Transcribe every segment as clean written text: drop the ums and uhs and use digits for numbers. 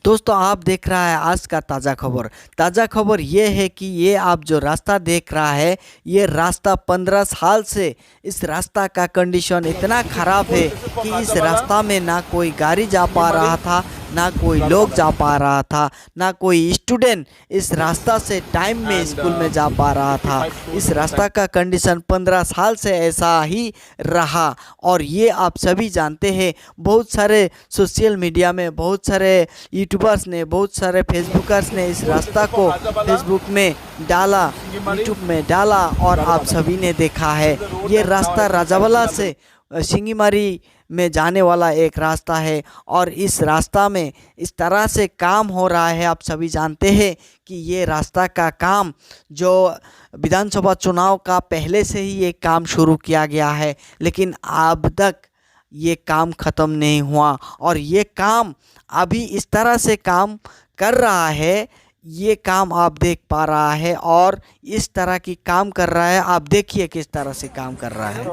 दोस्तों आप देख रहा है आज का ताज़ा खबर ये है कि ये आप जो रास्ता देख रहा है ये रास्ता 15 साल से इस रास्ता का कंडीशन इतना ख़राब है कि इस रास्ता में ना कोई गाड़ी जा पा रहा था, ना कोई लोग जा पा रहा था, ना कोई स्टूडेंट इस रास्ता से टाइम में स्कूल में जा पा रहा था। इस रास्ता का कंडीशन 15 साल से ऐसा ही रहा और ये आप सभी जानते हैं। बहुत सारे सोशल मीडिया में बहुत सारे यूट्यूबर्स ने, बहुत सारे फेसबुकर्स ने इस रास्ता को फेसबुक में डाला, यूट्यूब में डाला और आप सभी ने देखा है। ये रास्ता राजावाला से सिंगीमारी में जाने वाला एक रास्ता है और इस रास्ता में इस तरह से काम हो रहा है। आप सभी जानते हैं कि ये रास्ता का काम जो विधानसभा चुनाव का पहले से ही ये काम शुरू किया गया है, लेकिन अब तक ये काम ख़त्म नहीं हुआ और ये काम अभी इस तरह से काम कर रहा है। ये काम आप देख पा रहा है और इस तरह की काम कर रहा है। आप देखिए किस तरह से काम कर रहा है।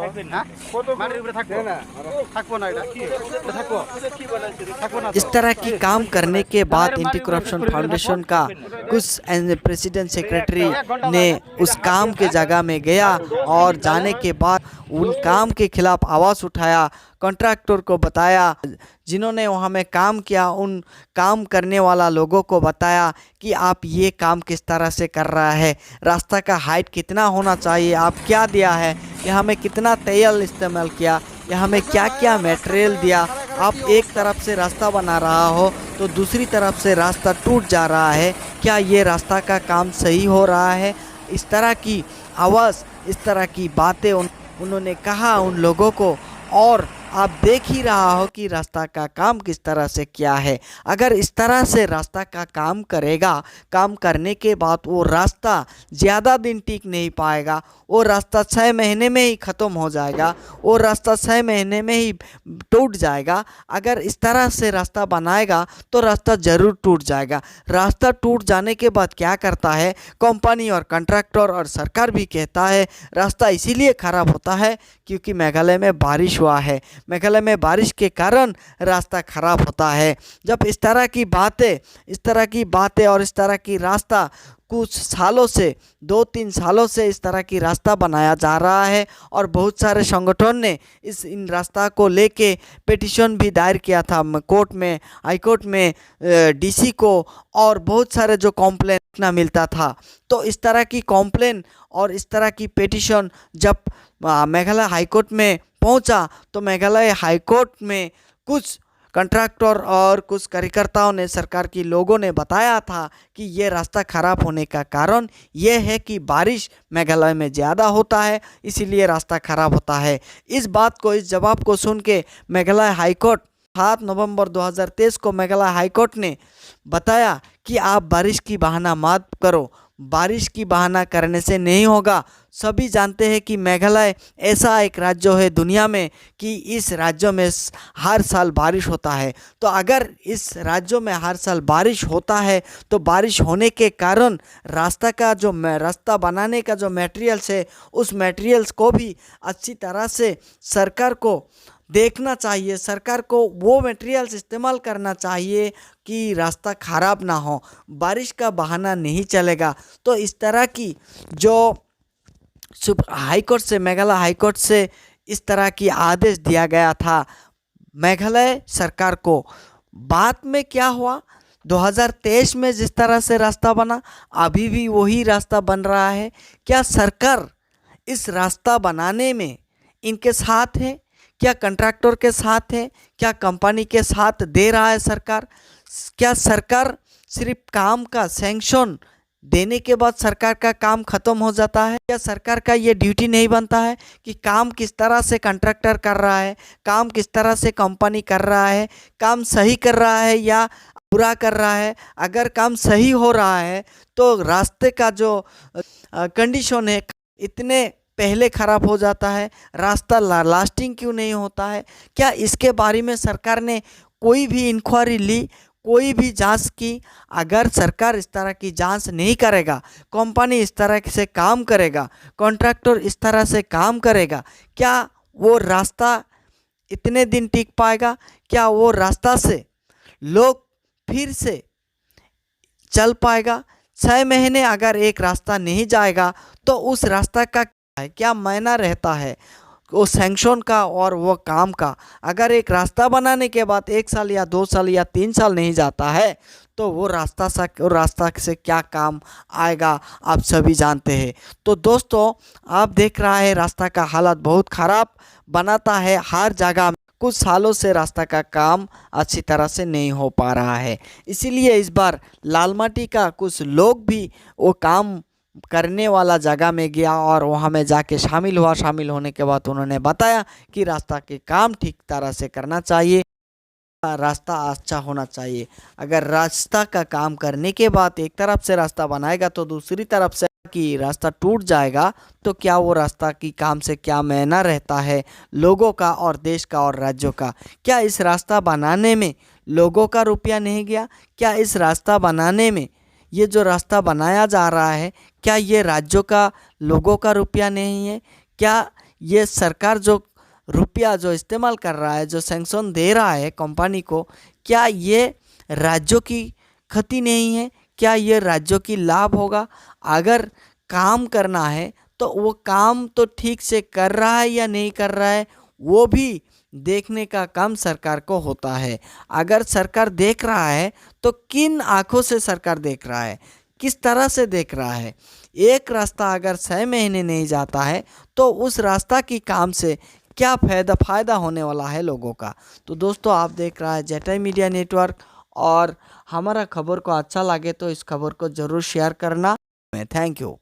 इस तरह की काम करने के बाद एंटी करप्शन फाउंडेशन का कुछ प्रेसिडेंट सेक्रेटरी ने उस काम के जगह में गया और जाने के बाद उन काम के खिलाफ आवाज़ उठाया, कॉन्ट्रैक्टर को बताया, जिन्होंने वहाँ में काम किया उन काम करने वाला लोगों को बताया कि आप ये काम किस तरह से कर रहा है, रास्ता का हाइट कितना होना चाहिए, आप क्या दिया है, यहाँ में कितना तेल इस्तेमाल किया, यहाँ में क्या क्या मटेरियल दिया। आप एक तरफ से रास्ता बना रहा हो तो दूसरी तरफ से रास्ता टूट जा रहा है, क्या ये रास्ता का काम सही हो रहा है। इस तरह की आवाज़, इस तरह की बातें उन्होंने कहा उन लोगों को और आप देख ही रहा हो कि रास्ता का काम किस तरह से किया है। अगर इस तरह से रास्ता का काम करेगा, काम करने के बाद वो रास्ता ज़्यादा दिन टिक नहीं पाएगा, वो रास्ता 6 महीने में ही ख़त्म हो जाएगा, वो रास्ता 6 महीने में ही टूट जाएगा। अगर इस तरह से रास्ता बनाएगा तो रास्ता ज़रूर टूट जाएगा। रास्ता टूट जाने के बाद क्या करता है कंपनी और कॉन्ट्रैक्टर और सरकार भी कहता है रास्ता इसीलिए ख़राब होता है क्योंकि मेघालय में बारिश हुआ है, मेघालय में बारिश के कारण रास्ता ख़राब होता है। जब इस तरह की बातें और इस तरह की रास्ता कुछ सालों से 2-3 सालों से इस तरह की रास्ता बनाया जा रहा है और बहुत सारे संगठन ने इन रास्ता को लेके पिटीशन भी दायर किया था कोर्ट में, हाई कोर्ट में, डीसी को, और बहुत सारे जो कॉम्प्लेन ना मिलता था। तो इस तरह की कॉम्प्लेन और इस तरह की पिटीशन जब मेघालय हाई कोर्ट में पहुंचा तो मेघालय हाई कोर्ट में कुछ कॉन्ट्रैक्टर और कुछ कार्यकर्ताओं ने, सरकार के लोगों ने बताया था कि ये रास्ता ख़राब होने का कारण ये है कि बारिश मेघालय में ज़्यादा होता है, इसीलिए रास्ता ख़राब होता है। इस बात को, इस जवाब को सुन के मेघालय हाई कोर्ट 7 नवंबर 2023 को मेघालय हाई कोर्ट ने बताया कि आप बारिश की बहाना मत करो, बारिश की बहाना करने से नहीं होगा। सभी जानते हैं कि मेघालय ऐसा एक राज्य है दुनिया में कि इस राज्य में हर साल बारिश होता है। तो अगर इस राज्य में हर साल बारिश होता है तो बारिश होने के कारण रास्ता बनाने का जो मटेरियल्स है उस मटेरियल्स को भी अच्छी तरह से सरकार को देखना चाहिए, सरकार को वो मटेरियल्स इस्तेमाल करना चाहिए कि रास्ता ख़राब ना हो, बारिश का बहाना नहीं चलेगा। तो इस तरह की जो हाई कोर्ट से, मेघालय हाई कोर्ट से इस तरह की आदेश दिया गया था मेघालय सरकार को। बाद में क्या हुआ, 2023 में जिस तरह से रास्ता बना अभी भी वही रास्ता बन रहा है। क्या सरकार इस रास्ता बनाने में इनके साथ है? क्या कॉन्ट्रैक्टर के साथ है? क्या कंपनी के साथ दे रहा है सरकार? क्या सरकार सिर्फ काम का सैंक्शन देने के बाद सरकार का काम ख़त्म हो जाता है? क्या सरकार का ये ड्यूटी नहीं बनता है कि काम किस तरह से कॉन्ट्रैक्टर कर रहा है, काम किस तरह से कंपनी कर रहा है, काम सही कर रहा है या बुरा कर रहा है? अगर काम सही हो रहा है तो रास्ते का जो कंडीशन है इतने पहले ख़राब हो जाता है, रास्ता लास्टिंग क्यों नहीं होता है? क्या इसके बारे में सरकार ने कोई भी इंक्वायरी ली, कोई भी जांच की? अगर सरकार इस तरह की जांच नहीं करेगा, कंपनी इस तरह से काम करेगा, कॉन्ट्रैक्टर इस तरह से काम करेगा, क्या वो रास्ता इतने दिन टिक पाएगा? क्या वो रास्ता से लोग फिर से चल पाएगा। 6 महीने अगर एक रास्ता नहीं जाएगा तो उस रास्ता का क्या मायना रहता है, वो सैंक्शन का और वो काम का। अगर एक रास्ता बनाने के बाद 1 साल या 2 साल या 3 साल नहीं जाता है तो वो रास्ता से क्या काम आएगा, आप सभी जानते हैं। तो दोस्तों, आप देख रहा है रास्ता का हालत बहुत ख़राब बनाता है हर जगह। कुछ सालों से रास्ता का काम अच्छी तरह से नहीं हो पा रहा है, इसीलिए इस बार लालमाटी का कुछ लोग भी वो काम करने वाला जगह में गया और वहाँ में जाके शामिल हुआ। शामिल होने के बाद उन्होंने बताया कि रास्ता के काम ठीक तरह से करना चाहिए, रास्ता अच्छा होना चाहिए। अगर रास्ता का काम करने के बाद एक तरफ से रास्ता बनाएगा तो दूसरी तरफ से कि रास्ता टूट जाएगा तो क्या वो रास्ता की काम से क्या मायना रहता है लोगों का और देश का और राज्यों का। क्या इस रास्ता बनाने में लोगों का रुपया नहीं गया? क्या इस रास्ता बनाने में ये जो रास्ता बनाया जा रहा है क्या ये राज्यों का लोगों का रुपया नहीं है? क्या ये सरकार जो रुपया जो इस्तेमाल कर रहा है, जो सैंक्शन दे रहा है कंपनी को, क्या ये राज्यों की क्षति नहीं है? क्या ये राज्यों की लाभ होगा? अगर काम करना है तो वो काम तो ठीक से कर रहा है या नहीं कर रहा है, वो भी देखने का काम सरकार को होता है। अगर सरकार देख रहा है तो किन आंखों से सरकार देख रहा है, किस तरह से देख रहा है। एक रास्ता अगर 6 महीने नहीं जाता है तो उस रास्ता की काम से क्या फ़ायदा होने वाला है लोगों का। तो दोस्तों, आप देख रहा है जेटाई मीडिया नेटवर्क, और हमारा खबर को अच्छा लगे तो इस खबर को ज़रूर शेयर करना। Thank you.